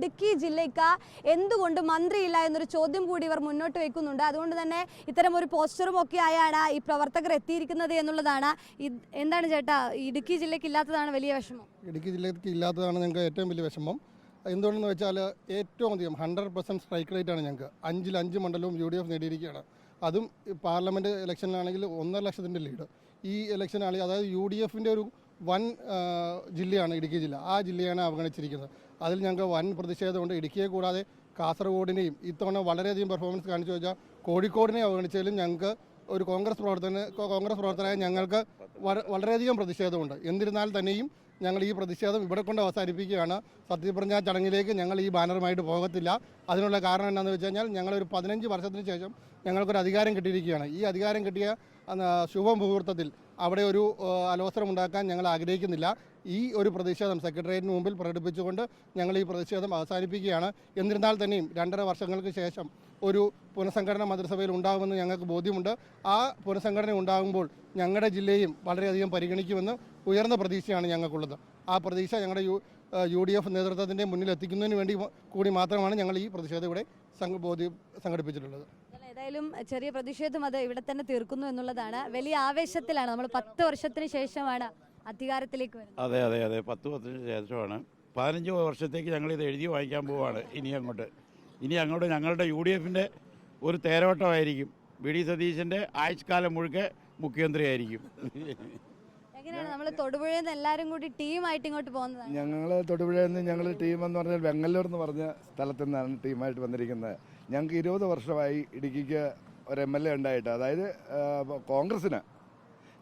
ഇടുക്കി ജില്ലയ്ക്ക് എന്തുകൊണ്ട് മന്ത്രിയില്ല എന്നൊരു ചോദ്യം കൂടി ഇവർ മുന്നോട്ട് വെക്കുന്നുണ്ട്. അതുകൊണ്ട് തന്നെ ഇത്തരം ഒരു പോസ്റ്ററും ഒക്കെ ആയാണ് ഈ പ്രവർത്തകർ എത്തിയിരിക്കുന്നത് എന്നുള്ളതാണ്. എന്താണ് ചേട്ടാ, ഇടുക്കി ജില്ലയ്ക്ക് ഇല്ലാത്തതാണ് വലിയ വിഷമം? ഇടുക്കി ജില്ലയ്ക്ക് ഇല്ലാത്തതാണ് ഞങ്ങൾക്ക് ഏറ്റവും വലിയ വിഷമം. എന്തുകൊണ്ടെന്ന് വെച്ചാൽ ഏറ്റവും അധികം 100% സ്ട്രൈക്ക് റേറ്റാണ് ഞങ്ങൾക്ക്. 5 മണ്ഡലവും UDF നേടിയിരിക്കുകയാണ്. അതും പാർലമെൻറ്റ് ഇലക്ഷനിലാണെങ്കിൽ 1.5 ലക്ഷത്തിൻ്റെ ലീഡ്. ഈ ഇലക്ഷനാണെങ്കിൽ അതായത് UDFൻ്റെ ഒരു വൻ ജില്ലയാണ് ഇടുക്കി ജില്ല. ആ ജില്ലയാണ് അവഗണിച്ചിരിക്കുന്നത്. അതിൽ ഞങ്ങൾക്ക് വൻ പ്രതിഷേധമുണ്ട്. ഇടുക്കിയെ കൂടാതെ കാസർഗോഡിനെയും ഇത്തവണ വളരെയധികം പെർഫോമൻസ് കാണിച്ചു വെച്ചാൽ കോഴിക്കോടിനെ അവഗണിച്ചതിലും ഞങ്ങൾക്ക് ഒരു കോൺഗ്രസ് പ്രവർത്തകനായ ഞങ്ങൾക്ക് വളരെയധികം പ്രതിഷേധമുണ്ട്. എന്നിരുന്നാൽ തന്നെയും ഞങ്ങൾ ഈ പ്രതിഷേധം ഇവിടെ കൊണ്ട് അവസാനിപ്പിക്കുകയാണ്. സത്യപ്രതിജ്ഞാ ചടങ്ങിലേക്ക് ഞങ്ങൾ ഈ ബാനറുമായിട്ട് പോകത്തില്ല. അതിനുള്ള കാരണം എന്താണെന്ന് വെച്ച് കഴിഞ്ഞാൽ ഞങ്ങളൊരു 15 വർഷത്തിന് ശേഷം ഞങ്ങൾക്കൊരു അധികാരം കിട്ടിയിരിക്കുകയാണ്. ഈ അധികാരം കിട്ടിയ ശുഭമുഹൂർത്തത്തിൽ അവിടെ ഒരു അലോസരം ഉണ്ടാക്കാൻ ഞങ്ങൾ ആഗ്രഹിക്കുന്നില്ല. ഈ ഒരു പ്രതിഷേധം സെക്രട്ടേറിയറ്റിന് മുമ്പിൽ പ്രകടിപ്പിച്ചുകൊണ്ട് ഞങ്ങൾ ഈ പ്രതിഷേധം അവസാനിപ്പിക്കുകയാണ്. എന്നിരുന്നാൽ തന്നെയും 2.5 വർഷങ്ങൾക്ക് ശേഷം ഒരു പുനഃസംഘടന മന്ത്രിസഭയിൽ ഉണ്ടാകുമെന്ന് ഞങ്ങൾക്ക് ബോധ്യമുണ്ട്. ആ പുനഃസംഘടന ഉണ്ടാകുമ്പോൾ ഞങ്ങളുടെ ജില്ലയും വളരെയധികം പരിഗണിക്കുമെന്ന് ഉയർന്ന പ്രതീക്ഷയാണ് ഞങ്ങൾക്കുള്ളത്. ആ പ്രതീക്ഷ ഞങ്ങളുടെ UDF നേതൃത്വത്തിൻ്റെ മുന്നിൽ എത്തിക്കുന്നതിന് വേണ്ടി കൂടി മാത്രമാണ് ഞങ്ങൾ ഈ പ്രതിഷേധം ഇവിടെ സംഘടിപ്പിച്ചിട്ടുള്ളത്. ഏതായാലും ചെറിയ പ്രതിഷേധം അത് ഇവിടെ തന്നെ തീർക്കുന്നു എന്നുള്ളതാണ്. വലിയ ആവേശത്തിലാണ്. നമ്മൾ 10 വർഷത്തിന് ശേഷമാണ് അധികാരത്തിലേക്ക് വരുന്നത്. അതെ 10 വർഷത്തിന് ശേഷമാണ്. 15 വർഷത്തേക്ക് ഞങ്ങളിത് എഴുതി വാങ്ങിക്കാൻ പോവുകയാണ്. ഇനി അങ്ങോട്ട് ഞങ്ങളുടെ UDFൻ്റെ ഒരു തേരോട്ടമായിരിക്കും. VD സതീശൻ്റെ ആയുഷ്കാലം മുഴുക്കെ മുഖ്യമന്ത്രിയായിരിക്കും. എങ്ങനെയാണ് നമ്മൾ തൊടുപുഴയിൽ നിന്ന് എല്ലാവരും കൂടി ടീമായിട്ട് ഇങ്ങോട്ട് പോകുന്നത്? ഞങ്ങൾ തൊടുപുഴയിൽ നിന്ന് ഞങ്ങൾ ടീം എന്ന് പറഞ്ഞാൽ വെങ്ങല്ലൂർ എന്ന് പറഞ്ഞ സ്ഥലത്തു നിന്നാണ് ടീമായിട്ട് വന്നിരിക്കുന്നത്. ഞങ്ങൾക്ക് 20 വർഷമായി ഇടുക്കിക്ക് ഒരു MLA ഉണ്ടായിട്ട്, അതായത് കോൺഗ്രസ്സിന്.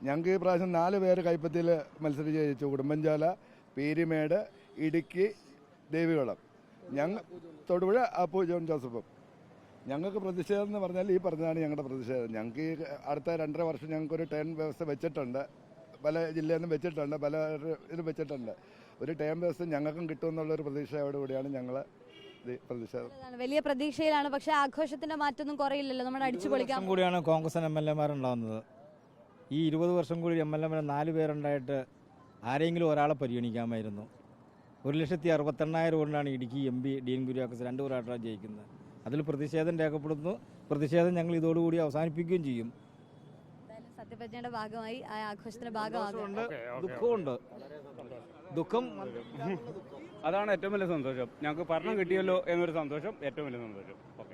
ഞങ്ങൾക്ക് ഈ പ്രാവശ്യം 4 പേര് കൈപ്പത്തിയിൽ മത്സരിച്ച് ജയിച്ചു. ഉടുമ്പൻചോല, പീരിമേട്, ഇടുക്കി, ദേവികുളം. തൊടുപുഴ അപ്പു ജോൺ ജോസഫും. ഞങ്ങൾക്ക് പ്രതിഷേധം എന്ന് പറഞ്ഞാൽ ഈ പറഞ്ഞതാണ് ഞങ്ങളുടെ പ്രതിഷേധം. ഞങ്ങൾക്ക് ഈ അടുത്ത 2.5 വർഷം ഞങ്ങൾക്കൊരു ടേം വ്യവസ്ഥ വെച്ചിട്ടുണ്ട്. പല ജില്ലയിൽ നിന്നും വെച്ചിട്ടുണ്ട്, പല ഇത് വെച്ചിട്ടുണ്ട്. ഒരു ടേം വ്യവസ്ഥ ഞങ്ങൾക്കും കിട്ടുമെന്നുള്ളൊരു പ്രതീക്ഷയോടുകൂടിയാണ് ഞങ്ങൾ പ്രതിഷേധം. വലിയ പ്രതീക്ഷയിലാണ്. പക്ഷേ ആഘോഷത്തിന്റെ മാറ്റൊന്നും കുറയില്ലല്ലോ. നമ്മുടെ അടിച്ചു പൊളിക്കാൻ കൂടിയാണ് കോൺഗ്രസ് MLA-മാരുണ്ടാകുന്നത്. ഈ 20 വർഷം കൂടി MLA-മാർ 4 പേരുണ്ടായിട്ട് ആരെങ്കിലും ഒരാളെ പരിഗണിക്കാമായിരുന്നു. 1,68,000 കൊണ്ടാണ് ഇടുക്കി MP ഡീൻ കുര്യാക്കോസ് 2 പ്രാവശ്യം ജയിക്കുന്നത്. അതിൽ പ്രതിഷേധം രേഖപ്പെടുത്തുന്നു. പ്രതിഷേധം ഞങ്ങൾ ഇതോടുകൂടി അവസാനിപ്പിക്കുകയും ചെയ്യും. സത്യപ്രതിജ്ഞയുടെ ഭാഗമായി ആഘോഷത്തിന്റെ ഭാഗമാകും. ദുഃഖമുണ്ട്. ദുഃഖം അതാണ് ഏറ്റവും വലിയ സന്തോഷം. ഞങ്ങൾക്ക് ഭരണം കിട്ടിയല്ലോ എന്നൊരു സന്തോഷം ഏറ്റവും വലിയ സന്തോഷം. ഓക്കെ.